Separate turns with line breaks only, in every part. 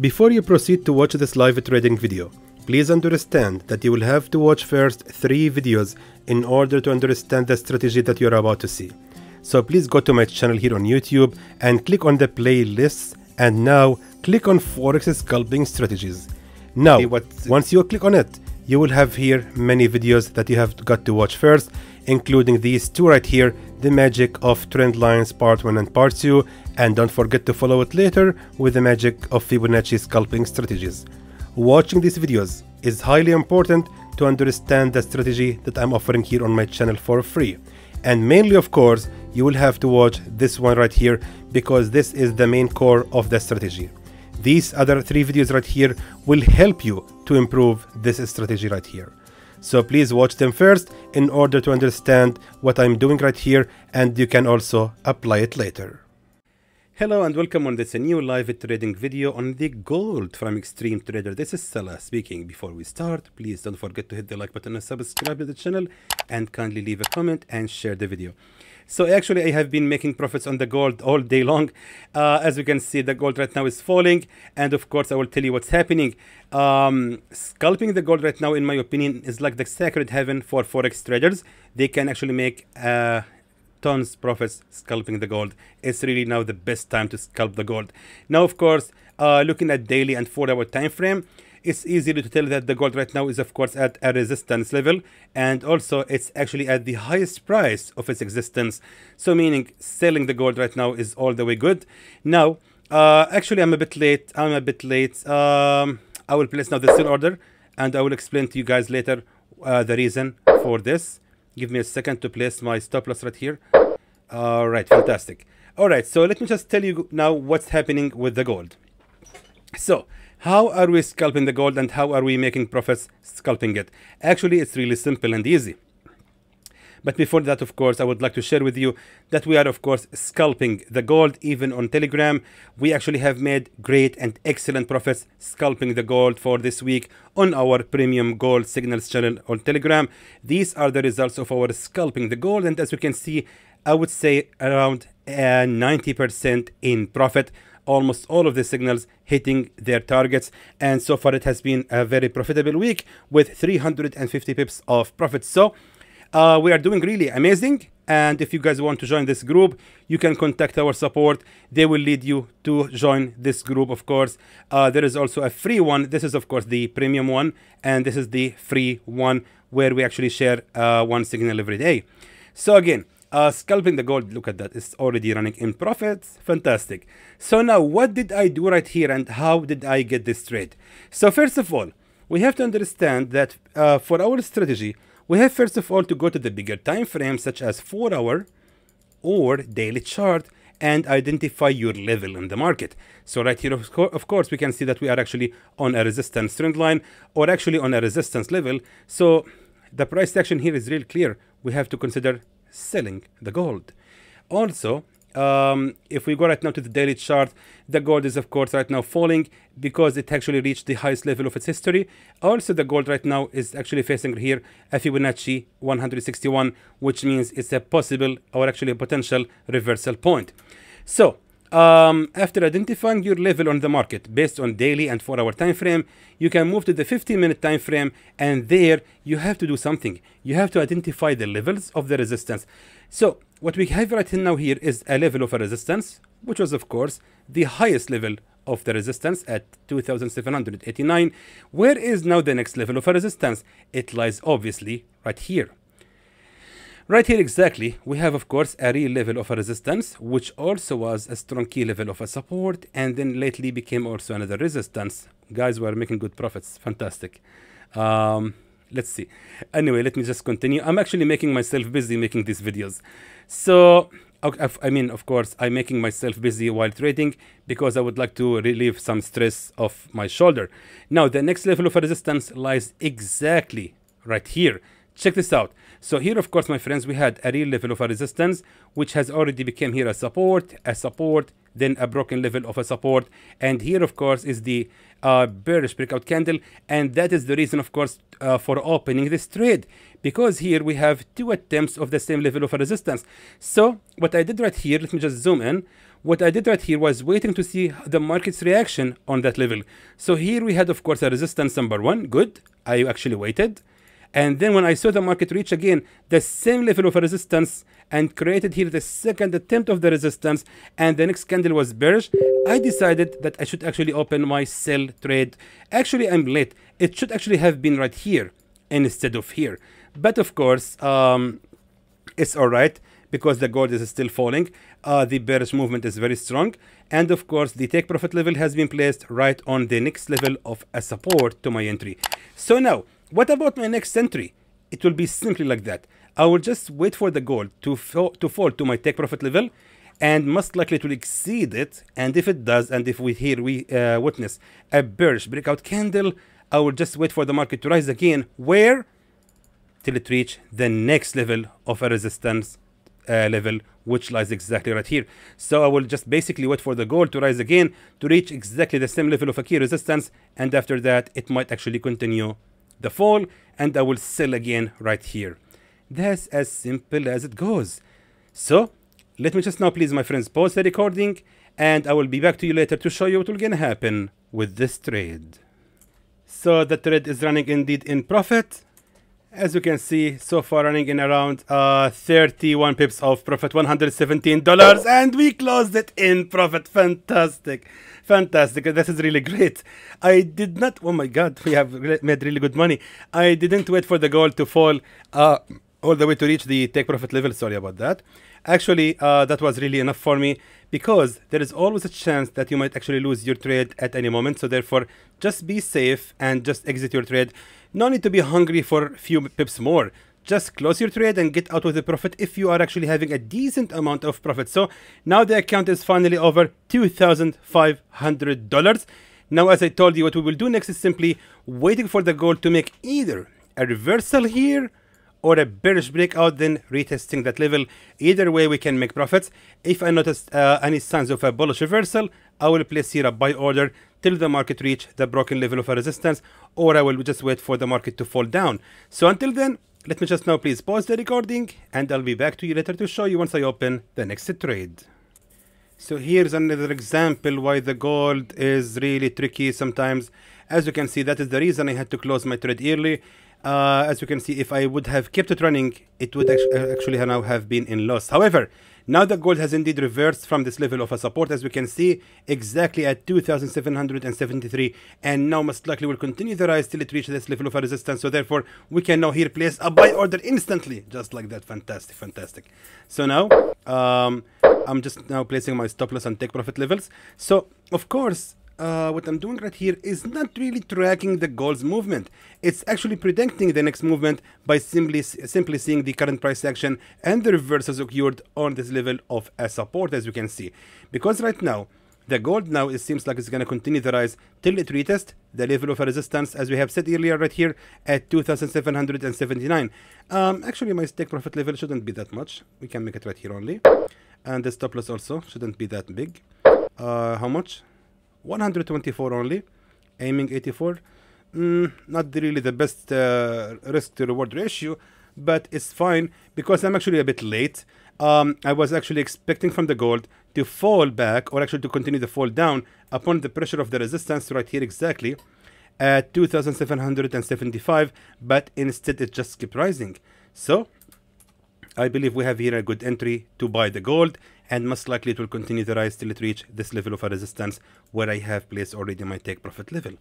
Before you proceed to watch this live trading video, please understand that you will have to watch first 3 videos in order to understand the strategy that you are about to see. So please go to my channel here on YouTube and click on the playlists, and now click on Forex Scalping Strategies. Now, once you click on it, you will have here many videos that you have got to watch first, including these 2 right here, the magic of trend lines part 1 and part 2, and don't forget to follow it later with the magic of Fibonacci scalping strategies. Watching these videos is highly important to understand the strategy that I'm offering here on my channel for free. And mainly, of course, you will have to watch this one right here, because this is the main core of the strategy. These other 3 videos right here will help you to improve this strategy right here. So please watch them first in order to understand what I'm doing right here, and you can also apply it later. Hello and welcome on this new live trading video on the gold from Xtreme Trader. This is Salah speaking. Before we start, please don't forget to hit the like button and subscribe to the channel, and kindly leave a comment and share the video. So actually I have been making profits on the gold all day long. As you can see, the gold right now is falling, and of course I will tell you what's happening. Scalping the gold right now, in my opinion, is like the sacred heaven for forex traders. They can actually make tons profits scalping the gold. It's really now the best time to scalp the gold. Now of course, looking at daily and 4-hour time frame, it's easy to tell that the gold right now is of course at a resistance level, and also it's actually at the highest price of its existence. So meaning selling the gold right now is all the way good. Now actually I'm a bit late. I will place now the sell order, and I will explain to you guys later the reason for this. Give me a second to place my stop loss right here. All right, fantastic. All right, so let me just tell you now what's happening with the gold. So how are we scalping the gold, and how are we making profits scalping it? Actually, it's really simple and easy. But before that, of course, I would like to share with you that we are, of course, scalping the gold even on Telegram. We actually have made great and excellent profits scalping the gold for this week on our premium gold signals channel on Telegram. These are the results of our scalping the gold, and as you can see, I would say around 90% in profit. Almost all of the signals hitting their targets, and so far it has been a very profitable week with 350 pips of profit. So we are doing really amazing, and if you guys want to join this group, you can contact our support. They will lead you to join this group. Of course, there is also a free one. This is of course the premium one, and this is the free one where we actually share one signal every day. So again, scalping the gold, look at that, it's already running in profits. Fantastic. So now what did I do right here, and how did I get this trade? So first of all, we have to understand that for our strategy, we have first of all to go to the bigger time frames, such as 4-hour or daily chart, and identify your level in the market. So right here, of course, we can see that we are actually on a resistance trend line, or actually on a resistance level. So the price action here is real clear. We have to consider selling the gold. Also, if we go right now to the daily chart, the gold is of course right now falling because it actually reached the highest level of its history. Also, the gold right now is actually facing here a Fibonacci 161, which means it's a possible, or actually a potential, reversal point. So after identifying your level on the market based on daily and 4-hour time frame, you can move to the 15-minute time frame, and there you have to do something. You have to identify the levels of the resistance. So what we have right now here is a level of a resistance, which was of course the highest level of the resistance at 2789. Where is now the next level of a resistance? It lies obviously right here. Right here exactly, we have of course a real level of a resistance, which also was a strong key level of a support, and then lately became also another resistance. Guys, we are making good profits. Fantastic. Let's see. Anyway, let me just continue. I'm actually making myself busy making these videos. So I mean, of course, I'm making myself busy while trading because I would like to relieve some stress off my shoulder. Now, the next level of a resistance lies exactly right here. Check this out. So here, of course, my friends, we had a real level of a resistance, which has already become here a support, then a broken level of a support. And here, of course, is the bearish breakout candle. And that is the reason, of course, for opening this trade, because here we have 2 attempts of the same level of a resistance. So what I did right here, let me just zoom in.
what I did right here was waiting to see the market's reaction on that level. So here we had, of course, a resistance number 1. Good. I actually waited. And then when I saw the market reach again the same level of resistance and created here the second attempt of the resistance, and the next candle was bearish, I decided that I should actually open my sell trade. Actually, I'm late. It should actually have been right here instead of here. But of course, it's all right, because the gold is still falling. The bearish movement is very strong. And of course, the take profit level has been placed right on the next level of a support to my entry. So now, what about my next entry? It will be simply like that. I will just wait for the gold to fall to my take profit level, and most likely it will exceed it. And if it does, and if we witness a bearish breakout candle, I will just wait for the market to rise again. Where? Till it reach the next level of a resistance level, which lies exactly right here. So I will just basically wait for the gold to rise again to reach exactly the same level of a key resistance, and after that it might actually continue the fall, and I will sell again right here. That's as simple as it goes. So let me just now, please, my friends, pause the recording, and I will be back to you later to show you what will gonna happen with this trade. So the trade is running indeed in profit. As you can see, so far running in around 31 pips of profit, $117, and we closed it in profit. Fantastic, fantastic. This is really great. I did not, oh my god, we have made really good money. I didn't wait for the gold to fall all the way to reach the take profit level. Sorry about that. Actually, that was really enough for me, because there is always a chance that you might actually lose your trade at any moment. So therefore, just be safe and just exit your trade. No need to be hungry for a few pips more. Just close your trade and get out with the profit if you are actually having a decent amount of profit. So now the account is finally over $2,500. Now, as I told you, what we will do next is simply waiting for the gold to make either a reversal here or a bearish breakout, then retesting that level. Either way, we can make profits. If I notice any signs of a bullish reversal, I will place here a buy order till the market reach the broken level of a resistance, or I will just wait for the market to fall down. So until then, let me just now please pause the recording, and I'll be back to you later to show you once I open the next trade. So here's another example why the gold is really tricky sometimes. As you can see, that is the reason I had to close my trade early. As you can see, if I would have kept it running, it would actually now have been in loss. However, now the gold has indeed reversed from this level of a support, as we can see, exactly at 2,773, and now most likely will continue the rise till it reaches this level of a resistance. So therefore, we can now here place a buy order instantly, just like that. Fantastic, fantastic. So now, I'm just now placing my stop loss and take profit levels. So of course, what I'm doing right here is not really tracking the gold's movement. It's actually predicting the next movement by simply seeing the current price action and the reversals occurred on this level of a support, as you can see. Because right now, the gold now, it seems like it's going to continue the rise till it retests the level of a resistance, as we have said earlier right here at 2,779. Actually, my take profit level shouldn't be that much. We can make it right here only. And the stop loss also shouldn't be that big. How much? 124 only, aiming 84. Not really the best risk to reward ratio, but it's fine because I'm actually a bit late. I was actually expecting from the gold to fall back, or actually to continue the fall down upon the pressure of the resistance right here exactly at 2,775, but instead it just kept rising. So I believe we have here a good entry to buy the gold, and most likely it will continue the rise till it reach this level of a resistance where I have placed already my take profit level.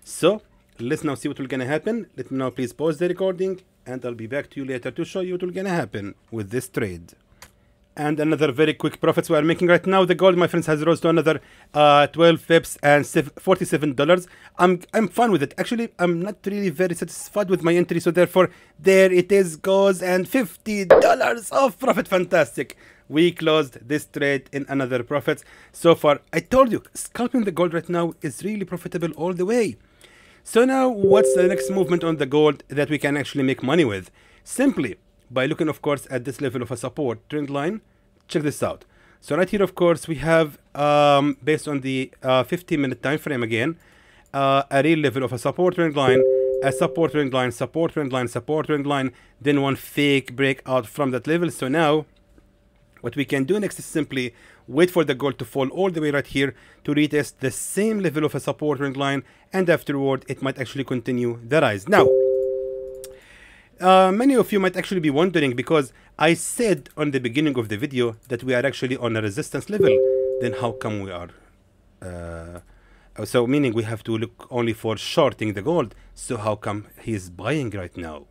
So let's now see what will gonna happen. Let me now please pause the recording, and I'll be back to you later to show you what will gonna happen with this trade. And another very quick profits we are making right now. The gold, my friends, has rose to another 12 pips and $47. I'm fine with it. Actually, I'm not really very satisfied with my entry, so therefore there it is goes, and $50 of profit. Fantastic. We closed this trade in another profits. So far, I told you, scalping the gold right now is really profitable all the way. So now, what's the next movement on the gold that we can actually make money with? Simply by looking, of course, at this level of a support trend line. Check this out. So right here, of course, we have, based on the 15-minute time frame again, a real level of a support trend line, a support trend line, support trend line, support trend line, then one fake breakout from that level. So now, what we can do next is simply wait for the gold to fall all the way right here to retest the same level of a support trend line, and afterward it might actually continue the rise. Now, many of you might actually be wondering, because I said on the beginning of the video that we are actually on a resistance level, then how come we are so meaning we have to look only for shorting the gold, so how come he is buying right now?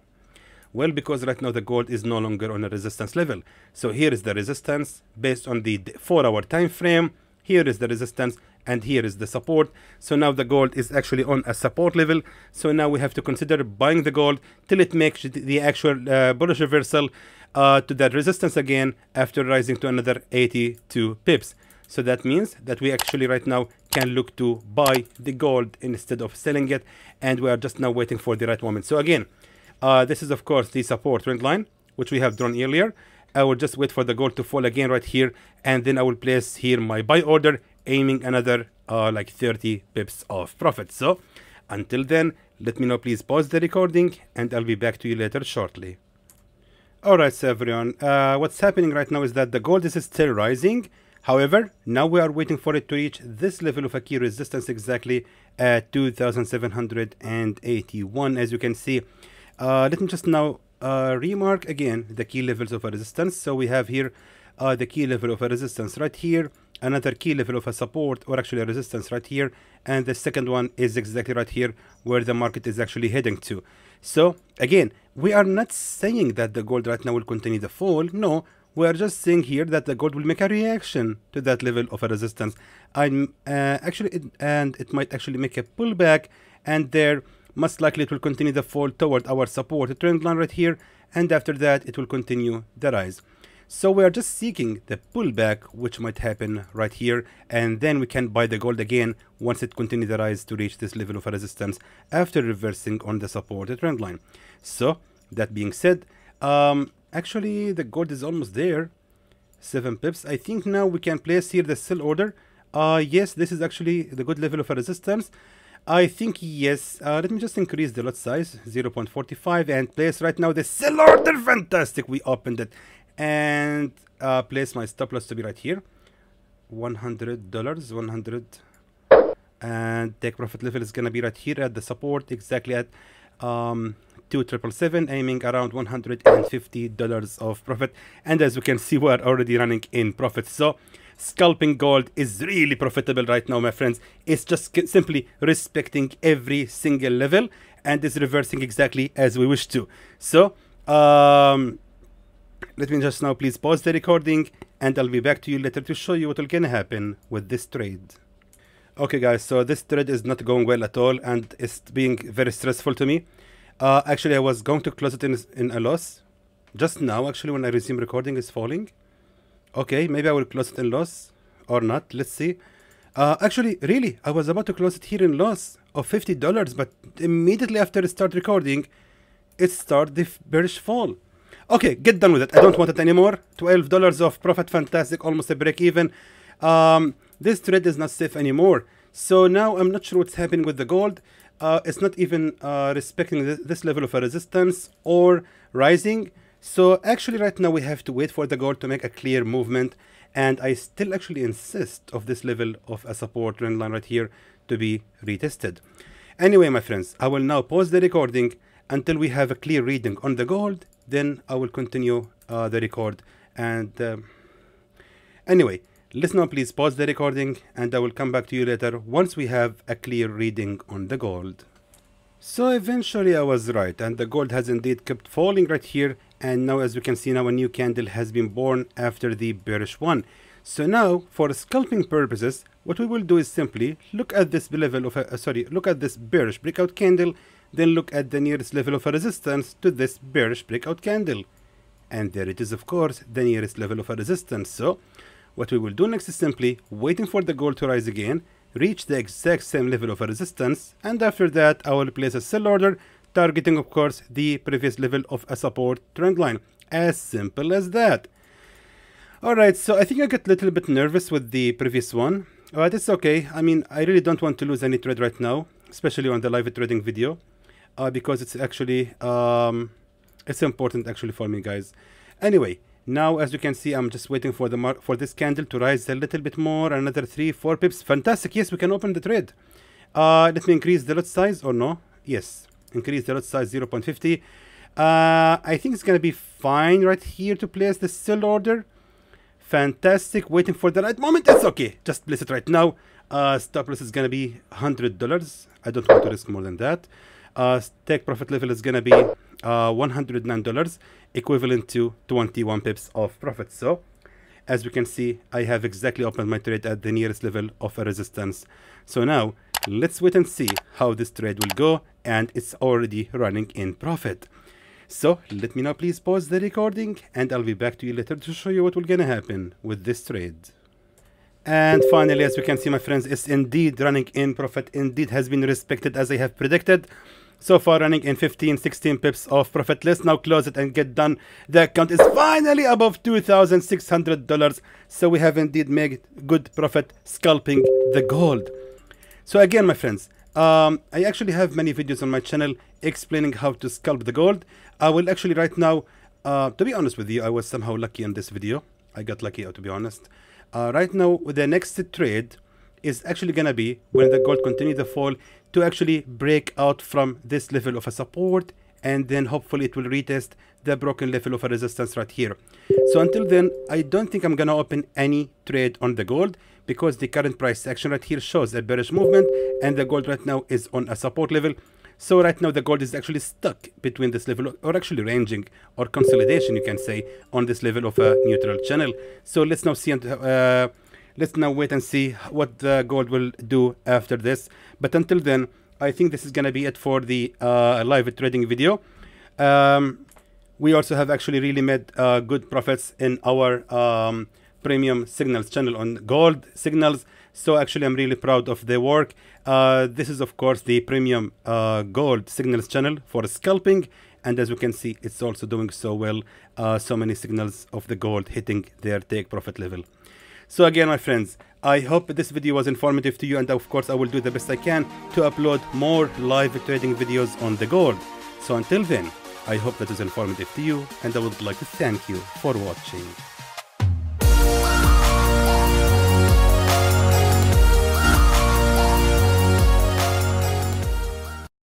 Well, because right now the gold is no longer on a resistance level. So here is the resistance based on the 4-hour time frame, here is the resistance, and here is the support. So now the gold is actually on a support level, so now we have to consider buying the gold till it makes the actual bullish reversal to that resistance again after rising to another 82 pips. So that means that we actually right now can look to buy the gold instead of selling it, and we are just now waiting for the right moment. So again, this is of course the support trend line which we have drawn earlier. I will just wait for the gold to fall again right here, and then I will place here my buy order, aiming another like 30 pips of profit. So until then, let me know, please pause the recording, and I'll be back to you later shortly. Alright, so everyone, what's happening right now is that the gold is still rising. However, now we are waiting for it to reach this level of a key resistance exactly at 2,781, as you can see. Let me just now remark again the key levels of a resistance. So we have here the key level of a resistance right here, another key level of a support, or actually a resistance right here, and the second one is exactly right here where the market is actually heading to. So again, we are not saying that the gold right now will continue the fall. No, we are just saying here that the gold will make a reaction to that level of a resistance. And it might actually make a pullback, and there most likely it will continue the fall toward our support trend line right here, and after that it will continue the rise. So we are just seeking the pullback which might happen right here, and then we can buy the gold again once it continues the rise to reach this level of a resistance after reversing on the support trend line. So that being said, actually the gold is almost there, 7 pips. I think now we can place here the sell order. Yes, this is actually the good level of a resistance. I think yes. Let me just increase the lot size 0.45 and place right now the sell order. Fantastic, we opened it, and place my stop loss to be right here, $100, 100, and take profit level is gonna be right here at the support exactly at 2,777, aiming around $150 of profit. And as you can see, we are already running in profit. So scalping gold is really profitable right now, my friends. It's just simply respecting every single level and is reversing exactly as we wish to. So let me just now please pause the recording, and I'll be back to you later to show you what will gonna happen with this trade. Okay guys, so this trade is not going well at all, and it's being very stressful to me. Actually I was going to close it in a loss. Just now actually when I resume recording is falling. Okay, maybe I will close it in loss or not, let's see. Actually really I was about to close it here in loss of $50, but immediately after I start recording it started the bearish fall. Okay, get done with it. I don't want it anymore. $12 of profit, fantastic, almost a break even. This trade is not safe anymore. So now I'm not sure what's happening with the gold. It's not even respecting this level of a resistance or rising. So actually right now we have to wait for the gold to make a clear movement, and I still actually insist of this level of a support trend line right here to be retested. Anyway, my friends, I will now pause the recording until we have a clear reading on the gold. Then I will continue the record. And anyway, listen now, please pause the recording, and I will come back to you later once we have a clear reading on the gold. So eventually I was right, and the gold has indeed kept falling right here, and now as you can see now a new candle has been born after the bearish one. So now for scalping purposes, what we will do is simply look at this level of look at this bearish breakout candle, then look at the nearest level of a resistance to this bearish breakout candle, and there it is, of course, the nearest level of a resistance. So what we will do next is simply waiting for the gold to rise again, reach the exact same level of a resistance, and after that I will place a sell order targeting, of course, the previous level of a support trend line. As simple as that. Alright, so I think I got a little bit nervous with the previous one, but it's okay. I mean, I really don't want to lose any trade right now, especially on the live trading video, because it's actually it's important actually for me, guys. Anyway, Now, as you can see, I'm just waiting for this candle to rise a little bit more, another 3-4 pips. Fantastic. Yes, we can open the trade. Let me increase the lot size, or no? Yes, increase the lot size 0.50. I think it's gonna be fine right here to place the sell order. Fantastic. Waiting for the right moment. It's okay. Just place it right now. Stop loss is gonna be $100. I don't want to risk more than that. Take profit level is gonna be $109, equivalent to 21 pips of profit. So as we can see, I have exactly opened my trade at the nearest level of a resistance. So now let's wait and see how this trade will go, and it's already running in profit. So let me now please pause the recording, and I'll be back to you later to show you what will gonna happen with this trade. And finally, as you can see, my friends, it's indeed running in profit. Indeed has been respected as I have predicted. So far running in 15-16 pips of profit. Let's now close it and get done. The account is finally above $2,600. So we have indeed made good profit scalping the gold. So again, my friends, I actually have many videos on my channel explaining how to scalp the gold. I will actually right now, to be honest with you, I was somehow lucky in this video. I got lucky, to be honest. Right now, the next trade is actually gonna be when the gold continues to fall, to actually break out from this level of a support, and then hopefully it will retest the broken level of a resistance right here. So until then, I don't think I'm gonna open any trade on the gold, because the current price action right here shows a bearish movement, and the gold right now is on a support level. So right now the gold is actually stuck between this level, or actually ranging, or consolidation you can say, on this level of a neutral channel. So let's now see, let's now wait and see what the gold will do after this. But until then, I think this is gonna be it for the live trading video. We also have actually really made good profits in our premium signals channel on gold signals. So actually I'm really proud of the work. This is of course the premium gold signals channel for scalping, and as you can see, it's also doing so well. So many signals of the gold hitting their take profit level. So again, my friends, I hope this video was informative to you, and of course I will do the best I can to upload more live trading videos on the gold. So until then, I hope that is informative to you, and I would like to thank you for watching.